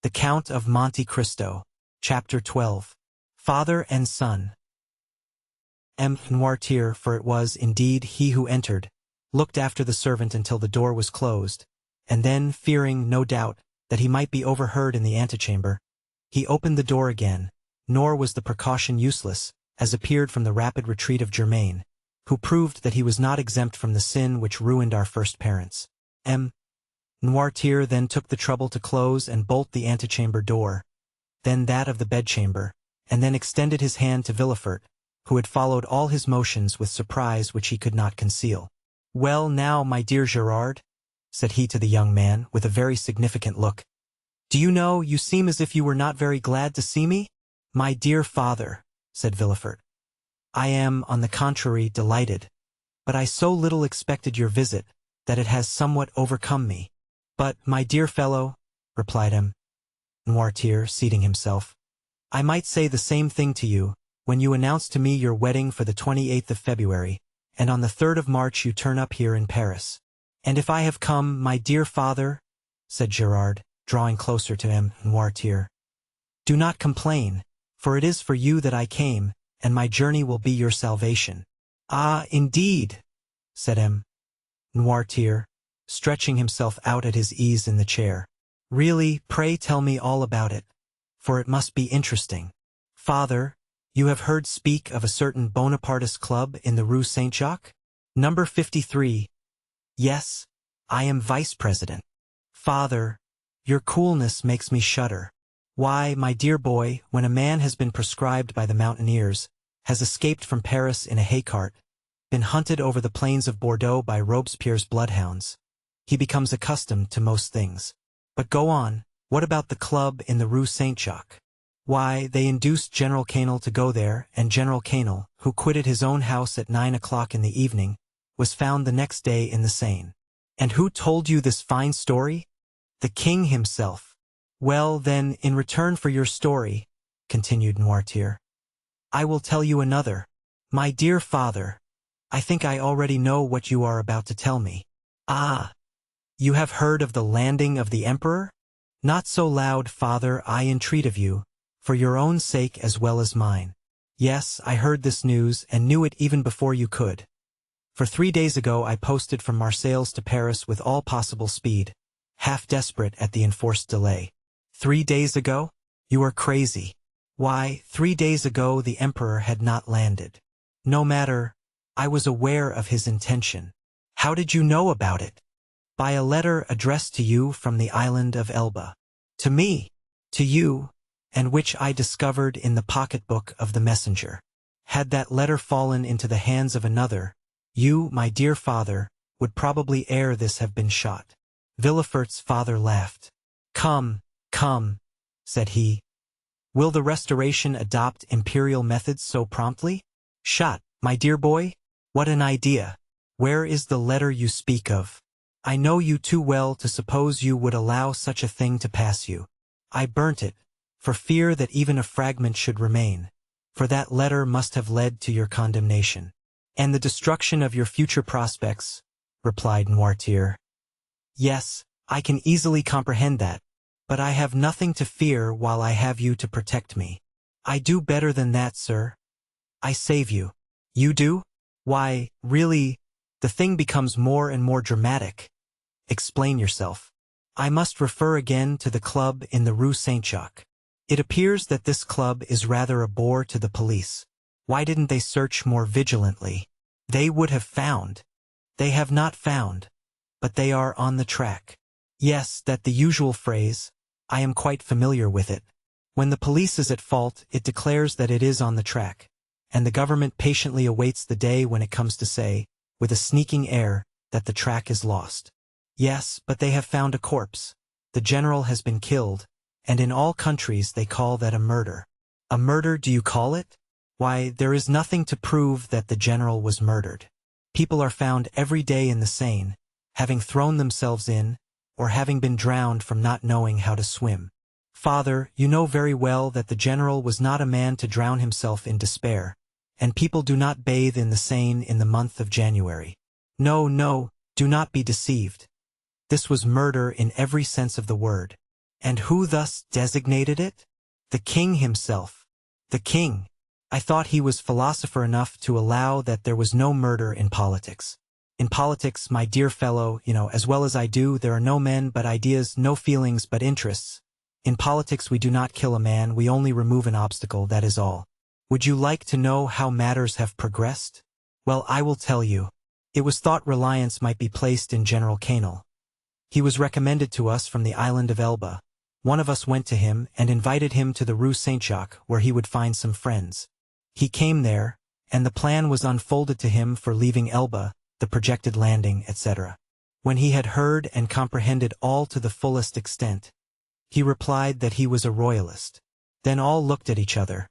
The Count of Monte Cristo, Chapter 12. Father and Son. Noirtier, for it was indeed he who entered, looked after the servant until the door was closed, and then, fearing, no doubt, that he might be overheard in the antechamber, he opened the door again, nor was the precaution useless, as appeared from the rapid retreat of Germain, who proved that he was not exempt from the sin which ruined our first parents. Noirtier then took the trouble to close and bolt the antechamber door, then that of the bedchamber, and then extended his hand to Villefort, who had followed all his motions with surprise which he could not conceal. "Well now, my dear Gerard," said he to the young man, with a very significant look, "do you know, you seem as if you were not very glad to see me?" "My dear father," said Villefort, "I am, on the contrary, delighted, but I so little expected your visit, that it has somewhat overcome me." "But, my dear fellow," replied Noirtier, seating himself, "I might say the same thing to you, when you announced to me your wedding for the 28th of February, and on the 3rd of March you turn up here in Paris. And if I have come, my dear father," said Gerard, drawing closer to Noirtier, "do not complain, for it is for you that I came, and my journey will be your salvation." "Ah, indeed," said Noirtier, stretching himself out at his ease in the chair. "Really, pray tell me all about it, for it must be interesting." "Father, you have heard speak of a certain Bonapartist club in the Rue Saint-Jacques? Number 53. Yes, I am vice-president." "Father, your coolness makes me shudder. Why, my dear boy, when a man has been proscribed by the mountaineers, has escaped from Paris in a hay-cart, been hunted over the plains of Bordeaux by Robespierre's bloodhounds, he becomes accustomed to most things. But go on, what about the club in the Rue Saint-Jacques?" "Why, they induced General Quesnel to go there, and General Quesnel, who quitted his own house at 9 o'clock in the evening, was found the next day in the Seine." "And who told you this fine story?" "The king himself." "Well, then, in return for your story," continued Noirtier, "I will tell you another." "My dear father, I think I already know what you are about to tell me." "Ah, you have heard of the landing of the emperor?" "Not so loud, father, I entreat of you, for your own sake as well as mine." "Yes, I heard this news, and knew it even before you could. For 3 days ago I posted from Marseilles to Paris with all possible speed, half desperate at the enforced delay." "3 days ago? You are crazy." "Why, 3 days ago the emperor had not landed." "No matter, I was aware of his intention." "How did you know about it?" "By a letter addressed to you from the island of Elba." "To me?" "To you, and which I discovered in the pocketbook of the messenger. Had that letter fallen into the hands of another, you, my dear father, would probably ere this have been shot." Villefort's father laughed. Come," said he. "Will the Restoration adopt imperial methods so promptly?" "Shot, my dear boy? What an idea! Where is the letter you speak of? I know you too well to suppose you would allow such a thing to pass you. I burnt it, for fear that even a fragment should remain, for that letter must have led to your condemnation." "And the destruction of your future prospects," replied Noirtier. "Yes, I can easily comprehend that, but I have nothing to fear while I have you to protect me." "I do better than that, sir. I save you." "You do? Why, really, the thing becomes more and more dramatic. Explain yourself." "I must refer again to the club in the Rue Saint-Jacques. It appears that this club is rather a bore to the police. Why didn't they search more vigilantly? They would have found. They have not found, but they are on the track." "Yes, that's the usual phrase. I am quite familiar with it. When the police is at fault, it declares that it is on the track, and the government patiently awaits the day when it comes to say, with a sneaking air, that the track is lost." "Yes, but they have found a corpse. The general has been killed, and in all countries they call that a murder." "A murder, do you call it? Why, there is nothing to prove that the general was murdered. People are found every day in the Seine, having thrown themselves in, or having been drowned from not knowing how to swim." "Father, you know very well that the general was not a man to drown himself in despair, and people do not bathe in the Seine in the month of January. No, do not be deceived. This was murder in every sense of the word. And who thus designated it? The king himself. The king. I thought he was philosopher enough to allow that there was no murder in politics. In politics, my dear fellow, as well as I do, there are no men but ideas, no feelings but interests. In politics we do not kill a man, we only remove an obstacle, that is all. Would you like to know how matters have progressed? Well, I will tell you. It was thought reliance might be placed in General Canel. He was recommended to us from the island of Elba. One of us went to him and invited him to the Rue Saint-Jacques, where he would find some friends. He came there, and the plan was unfolded to him for leaving Elba, the projected landing, etc. When he had heard and comprehended all to the fullest extent, he replied that he was a royalist. Then all looked at each other.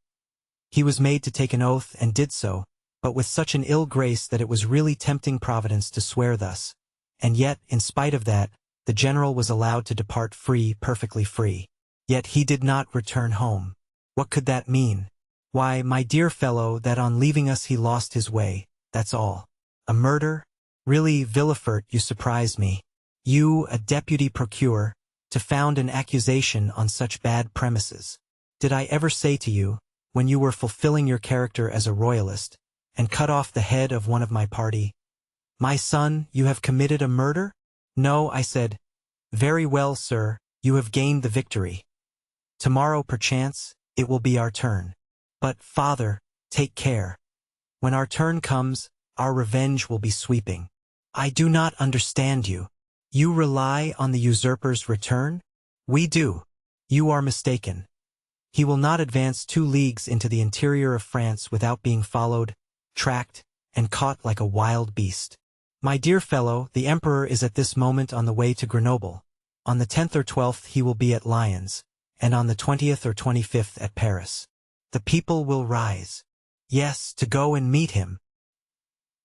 He was made to take an oath and did so, but with such an ill grace that it was really tempting Providence to swear thus. And yet, in spite of that, the general was allowed to depart free, perfectly free. Yet he did not return home. What could that mean? Why, my dear fellow, that on leaving us he lost his way, that's all. A murder? Really, Villefort, you surprise me. You, a deputy procureur, to found an accusation on such bad premises. Did I ever say to you, when you were fulfilling your character as a royalist, and cut off the head of one of my party, "My son, you have committed a murder?" No, I said, "Very well, sir, you have gained the victory. Tomorrow, perchance, it will be our turn. But, father, take care. When our turn comes, our revenge will be sweeping." I do not understand you. You rely on the usurper's return? We do. You are mistaken. He will not advance 2 leagues into the interior of France without being followed, tracked, and caught like a wild beast. My dear fellow, the emperor is at this moment on the way to Grenoble. On the 10th or 12th he will be at Lyons, and on the 20th or 25th at Paris. The people will rise. Yes, to go and meet him.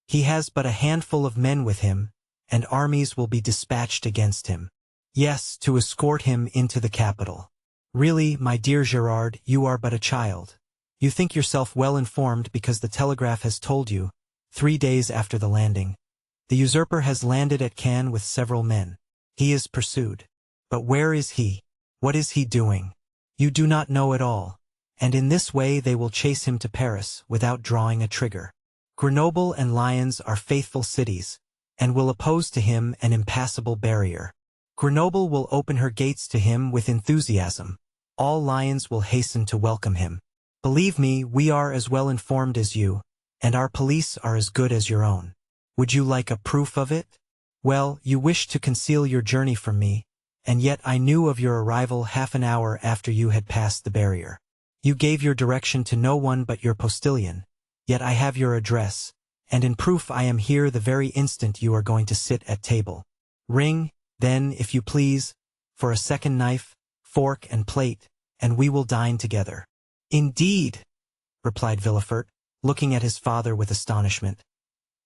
He has but a handful of men with him, and armies will be dispatched against him. Yes, to escort him into the capital. Really, my dear Gerard, you are but a child. You think yourself well informed because the telegraph has told you, 3 days after the landing. The usurper has landed at Cannes with several men. He is pursued. But where is he? What is he doing? You do not know at all. And in this way they will chase him to Paris without drawing a trigger. Grenoble and Lyons are faithful cities, and will oppose to him an impassable barrier. Grenoble will open her gates to him with enthusiasm. All Lyons will hasten to welcome him. Believe me, we are as well informed as you, and our police are as good as your own. Would you like a proof of it? Well, you wished to conceal your journey from me, and yet I knew of your arrival half an hour after you had passed the barrier. You gave your direction to no one but your postilion, yet I have your address, and in proof I am here the very instant you are going to sit at table. Ring, then, if you please, for a second knife, fork and plate, and we will dine together. Indeed, replied Villefort, looking at his father with astonishment.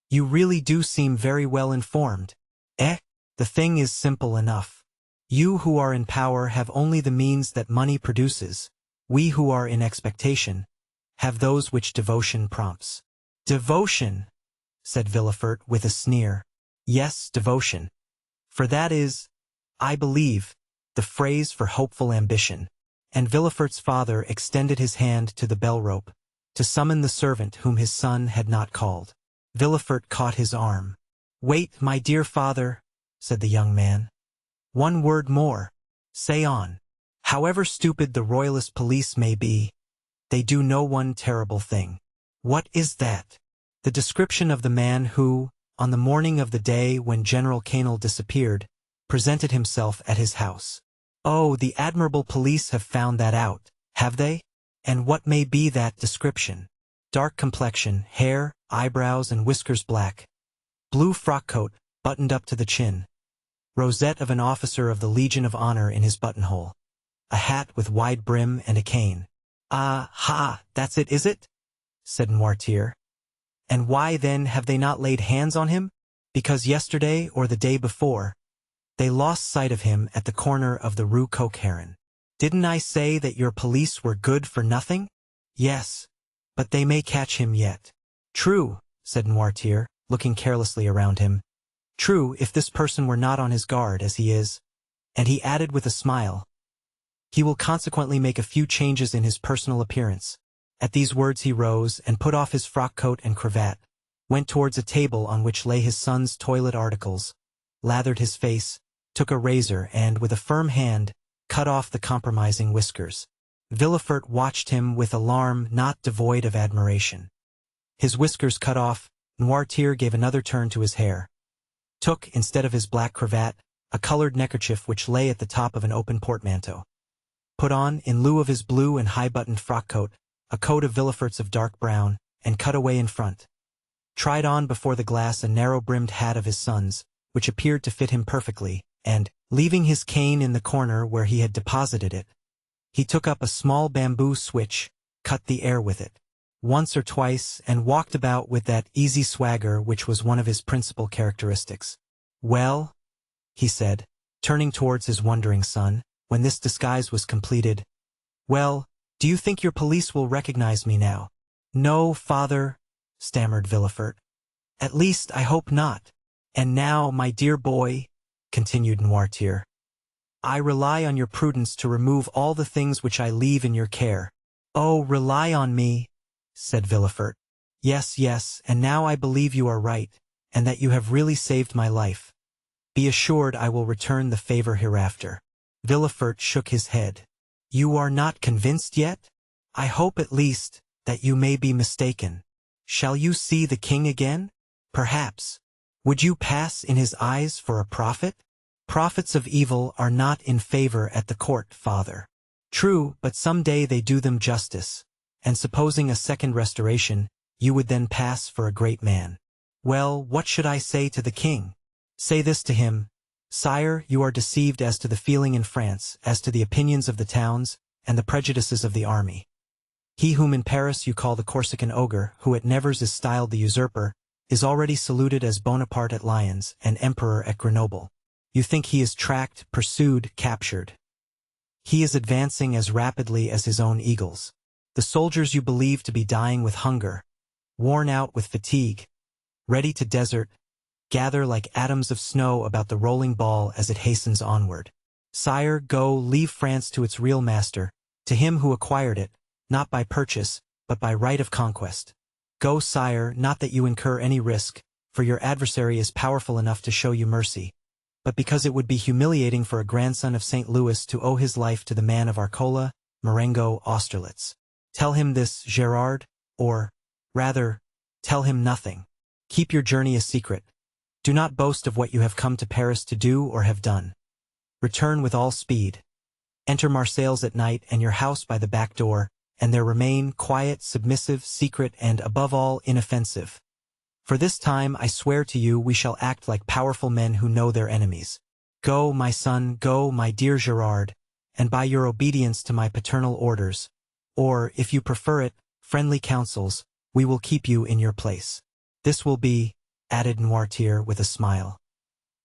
You really do seem very well informed. The thing is simple enough. You who are in power have only the means that money produces. We who are in expectation have those which devotion prompts. Devotion, said Villefort with a sneer. Yes, devotion. For that is, I believe, the phrase for hopeful ambition. And Villefort's father extended his hand to the bell-rope, to summon the servant whom his son had not called. Villefort caught his arm. Wait, my dear father, said the young man. One word more. Say on. However stupid the royalist police may be, they do no one terrible thing. What is that? The description of the man who, on the morning of the day when General Canel disappeared, presented himself at his house. Oh, the admirable police have found that out, have they? And what may be that description? Dark complexion, hair, eyebrows and whiskers black. Blue frock coat, buttoned up to the chin. Rosette of an officer of the Legion of Honor in his buttonhole. A hat with wide brim and a cane. Ah, ha, that's it, is it? Said Noirtier. And why, then, have they not laid hands on him? Because yesterday, or the day before, they lost sight of him at the corner of the Rue Coq-Heron. Didn't I say that your police were good for nothing? Yes, but they may catch him yet. True, said Noirtier, looking carelessly around him. True, if this person were not on his guard as he is. And he added with a smile, He will consequently make a few changes in his personal appearance. At these words he rose and put off his frock coat and cravat, went towards a table on which lay his son's toilet articles, lathered his face, took a razor and, with a firm hand, cut off the compromising whiskers. Villefort watched him with alarm not devoid of admiration. His whiskers cut off, Noirtier gave another turn to his hair, took, instead of his black cravat, a colored neckerchief which lay at the top of an open portmanteau, put on, in lieu of his blue and high-buttoned frock coat, a coat of Villefort's of dark brown, and cut away in front. Tried on before the glass a narrow-brimmed hat of his son's, which appeared to fit him perfectly, and, leaving his cane in the corner where he had deposited it, he took up a small bamboo switch, cut the air with it once or twice, and walked about with that easy swagger which was one of his principal characteristics. "Well," he said, turning towards his wondering son, when this disguise was completed, "well, do you think your police will recognize me now?" "No, father," stammered Villefort. "At least, I hope not. And now, my dear boy," continued Noirtier, "I rely on your prudence to remove all the things which I leave in your care." "Oh, rely on me," said Villefort. "Yes, yes, and now I believe you are right, and that you have really saved my life. Be assured I will return the favor hereafter." Villefort shook his head. "You are not convinced yet? I hope at least that you may be mistaken. Shall you see the king again? Perhaps. Would you pass in his eyes for a prophet? Prophets of evil are not in favor at the court, father." "True, but some day they do them justice. And supposing a second restoration, you would then pass for a great man." "Well, what should I say to the king?" "Say this to him: Sire, you are deceived as to the feeling in France, as to the opinions of the towns, and the prejudices of the army. He whom in Paris you call the Corsican ogre, who at Nevers is styled the usurper, is already saluted as Bonaparte at Lyons and Emperor at Grenoble. You think he is tracked, pursued, captured. He is advancing as rapidly as his own eagles. The soldiers you believe to be dying with hunger, worn out with fatigue, ready to desert, gather like atoms of snow about the rolling ball as it hastens onward. Sire, go, leave France to its real master, to him who acquired it, not by purchase, but by right of conquest. Go, sire, not that you incur any risk, for your adversary is powerful enough to show you mercy, but because it would be humiliating for a grandson of St. Louis to owe his life to the man of Arcola, Marengo, Austerlitz. Tell him this, Gerard, or, rather, tell him nothing. Keep your journey a secret. Do not boast of what you have come to Paris to do or have done. Return with all speed. Enter Marseilles at night and your house by the back door, and there remain, quiet, submissive, secret, and, above all, inoffensive. For this time, I swear to you, we shall act like powerful men who know their enemies. Go, my son, go, my dear Gerard, and by your obedience to my paternal orders, or, if you prefer it, friendly counsels, we will keep you in your place. This will be," added Noirtier with a smile,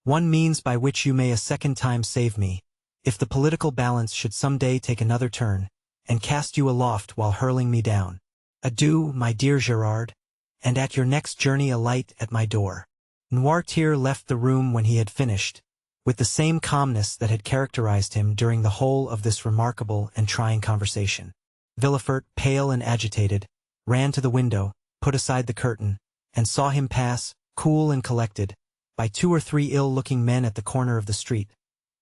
"one means by which you may a second time save me, if the political balance should some day take another turn, and cast you aloft while hurling me down. Adieu, my dear Gerard, and at your next journey alight at my door." Noirtier left the room when he had finished, with the same calmness that had characterized him during the whole of this remarkable and trying conversation. Villefort, pale and agitated, ran to the window, put aside the curtain, and saw him pass, cool and collected, by 2 or 3 ill-looking men at the corner of the street,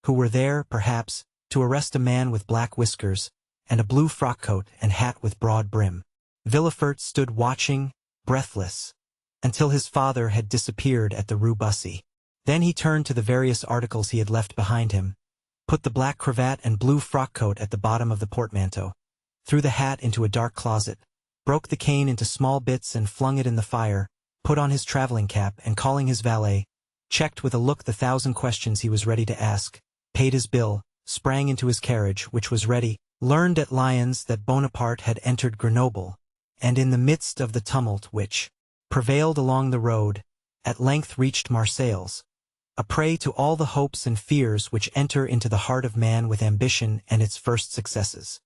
who were there, perhaps, to arrest a man with black whiskers, and a blue frock-coat and hat with broad brim. Villefort stood watching, breathless, until his father had disappeared at the Rue Bussy. Then he turned to the various articles he had left behind him, put the black cravat and blue frock-coat at the bottom of the portmanteau, threw the hat into a dark closet, broke the cane into small bits and flung it in the fire, put on his traveling cap and, calling his valet, checked with a look the 1,000 questions he was ready to ask, paid his bill, sprang into his carriage, which was ready, learned at Lyons that Bonaparte had entered Grenoble, and in the midst of the tumult which prevailed along the road, at length reached Marseilles, a prey to all the hopes and fears which enter into the heart of man with ambition and its first successes.